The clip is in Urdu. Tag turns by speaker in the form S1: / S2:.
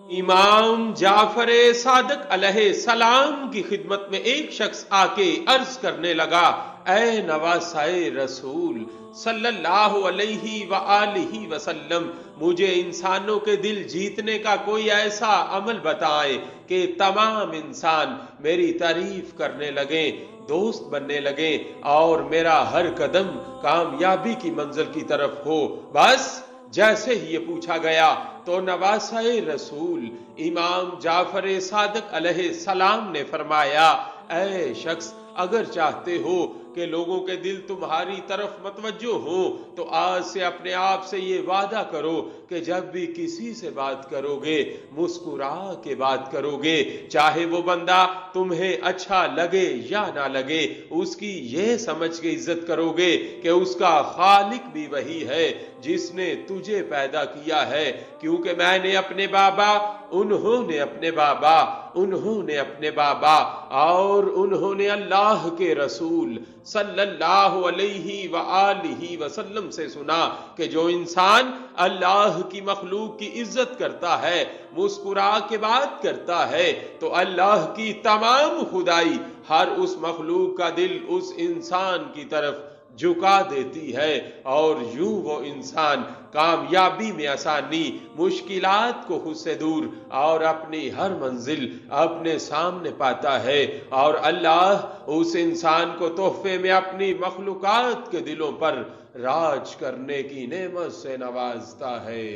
S1: امام جعفر صادق علیہ السلام کی خدمت میں ایک شخص آ کے عرض کرنے لگا، اے نواسائے رسول صلی اللہ علیہ وآلہ وسلم، مجھے انسانوں کے دل جیتنے کا کوئی ایسا عمل بتائے کہ تمام انسان میری تعریف کرنے لگیں، دوست بننے لگیں اور میرا ہر قدم کامیابی کی منزل کی طرف ہو۔ بس جیسے ہی یہ پوچھا گیا تو نواسہ رسول امام جعفر صادق علیہ السلام نے فرمایا، اے شخص، اگر چاہتے ہو کہ لوگوں کے دل تمہاری طرف متوجہ ہوں تو آج سے اپنے آپ سے یہ وعدہ کرو کہ جب بھی کسی سے بات کرو گے مسکرا کے بات کرو گے، چاہے وہ بندہ تمہیں اچھا لگے یا نہ لگے، اس کی یہ سمجھ کے عزت کرو گے کہ اس کا خالق بھی وہی ہے جس نے تجھے پیدا کیا ہے، کیونکہ میں نے اپنے بابا، انہوں نے اپنے بابا، انہوں نے اپنے بابا اور انہوں نے اللہ کے رسول صلی اللہ علیہ وآلہ وسلم سے سنا کہ جو انسان اللہ کی مخلوق کی عزت کرتا ہے، مسکرا کے بات کرتا ہے، تو اللہ کی تمام خدائی ہر اس مخلوق کا دل اس انسان کی طرف جھکا دیتی ہے، اور یوں وہ انسان کامیابی میں آسانی، مشکلات کو خود سے دور اور اپنی ہر منزل اپنے سامنے پاتا ہے، اور اللہ اس انسان کو تحفے میں اپنی مخلوقات کے دلوں پر راج کرنے کی نعمت سے نوازتا ہے۔